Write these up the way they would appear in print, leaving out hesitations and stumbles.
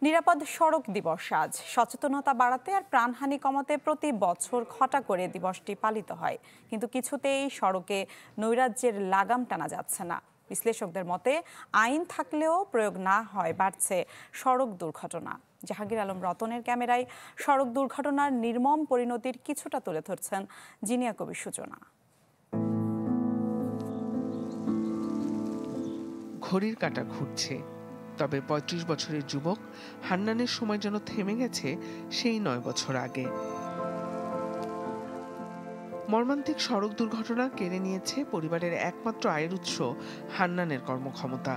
নিরাপদ সড়ক দিবস আজ সচেতনতা বাড়াতে আর প্রাণহানি কমাতে প্রতি বছর ঘটা করে দিবসটি পালিত হয়, কিন্তু কিছুতেই সড়কে নৈরাজ্যের লাগাম টানা যাচ্ছে না। বিশ্লেষকদের মতে আইন থাকলেও প্রয়োগ না হয় বাড়ছে সড়ক দুর্ঘটনা। জাহাঙ্গীর আলম রতনের ক্যামেরায় সড়ক দুর্ঘটনার নির্মম পরিণতির কিছুটা তুলে ধরছেন জিনিয়া কবির সূচনা। ঘড়ির কাঁটা ঘুরছে, তবে ৩৫ বছরের যুবক হান্নানের সময় যেন থেমে গেছে সেই ৯ বছর আগে। মর্মান্তিক সড়ক দুর্ঘটনা কেড়ে নিয়েছে পরিবারের একমাত্র আয়ের উৎস হান্নানের কর্মক্ষমতা।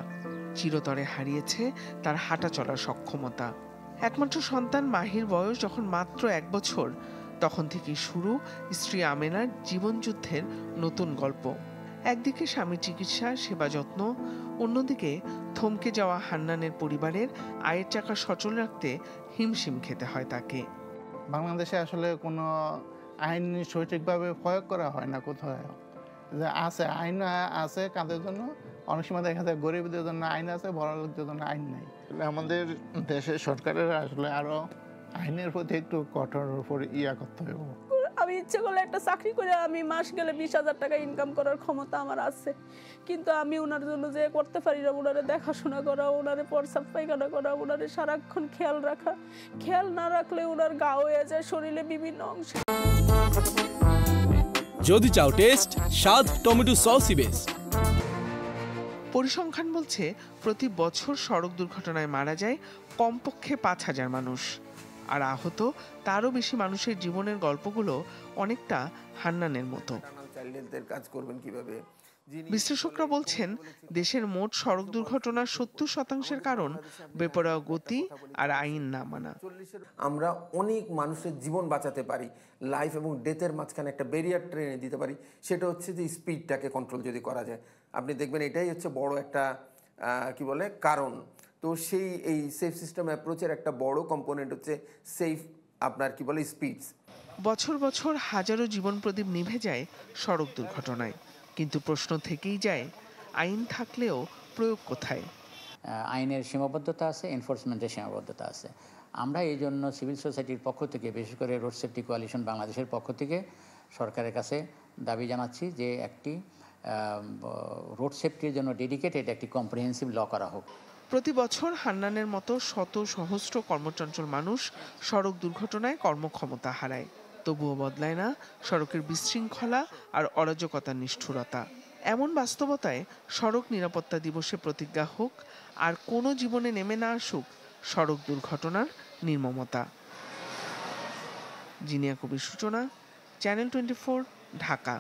চিরতরে হারিয়েছে তার হাঁটা চলার সক্ষমতা। একমাত্র সন্তান মাহির বয়স যখন মাত্র ১ বছর, তখন থেকেই শুরু স্ত্রী আমেনার জীবনযুদ্ধের নতুন গল্প। একদিকে স্বামীর চিকিৎসা সেবা যত্ন, অন্যদিকে থমকে যাওয়া হান্নানের পরিবারের আয়ের চাকা সচল রাখতে হিমশিম খেতে হয় তাকে। বাংলাদেশে আসলে কোনো আইন সঠিকভাবে প্রয়োগ করা হয় না। কোথাও যে আছে আইন আছে কাদের জন্য, অনেক সময় দেখা যায় গরিবদের জন্য আইন আছে, বড় লোকদের জন্য আইন নেই। আমাদের দেশের সরকারের আসলে আরো আইনের প্রতি একটু কঠোর উপর করতে হবে। আমি ইচ্ছে করলে একটা চাকরি করে আমি মাস গেলে ২০,০০০ টাকা ইনকাম করার ক্ষমতা আমার আছে, কিন্তু আমি ওনার জন্য যে করতে পারি না। ওনারে দেখাশোনা করা, ওনারে প্রস্রাব পায়খানা করা, ওনারে সারাক্ষণ খেয়াল রাখা। খেয়াল না রাখলে ওনার গা হয়ে যায় শরীরে বিভিন্ন অংশ। যদি চাও টেস্ট, স্বাদ টমেটো সসই বেস্ট। পরিসংখ্যান বলছে প্রতি বছর সড়ক দুর্ঘটনায় মারা যায় কমপক্ষে ৫,০০০ মানুষ, আর আহত তারও বেশি মানুষের জীবনের গল্পগুলো অনেকটা হান্নানের মতো। বিশ্লেষকরা বলছেন দেশের মোট সড়ক দুর্ঘটনার ৭০% কারণ বেপরোয়া গতি আর আইন না মানা। আমরা অনেক মানুষের জীবন বাঁচাতে পারি, লাইফ এবং ডেথের মাঝখানে একটা ব্যারিয়ার ট্রেনে দিতে পারি, সেটা হচ্ছে যে স্পিডটাকে কন্ট্রোল যদি করা যায়। আপনি দেখবেন এটাই হচ্ছে বড় একটা কারণ। তো এই সেফ সিস্টেম অ্যাপ্রোচের একটা বড় কম্পোনেন্ট হচ্ছে সেফ স্পিডস। বছর বছর হাজারো জীবন প্রদীপ নিভে যায় সড়ক দুর্ঘটনায়, কিন্তু প্রশ্ন থেকেই যায় আইন থাকলেও প্রয়োগ কোথায়? আইনের সীমাবদ্ধতা আছে, এনফোর্সমেন্টের সীমাবদ্ধতা আছে। আমরা এই জন্য সিভিল সোসাইটির পক্ষ থেকে, বিশেষ করে রোড সেফটি কোয়ালিশন বাংলাদেশের পক্ষ থেকে সরকারের কাছে দাবি জানাচ্ছি যে একটি রোড সেফটির জন্য ডেডিকেটেড একটি কম্প্রিহেন্সিভ ল করা হোক। প্রতি বছর হান্নানের মতো শত সহস্র কর্মচঞ্চল মানুষ সড়ক দুর্ঘটনায় কর্মক্ষমতা হারায়, তবুও বদলায় না সড়কের বিশৃঙ্খলা আর অরাজকতার নিষ্ঠুরতা। এমন বাস্তবতায় সড়ক নিরাপত্তা দিবসে প্রতিজ্ঞা হোক আর কোনো জীবনে নেমে না আসুক সড়ক দুর্ঘটনার নির্মমতা। জিনিয়া কবির সূচনা, চ্যানেল 24, ঢাকা।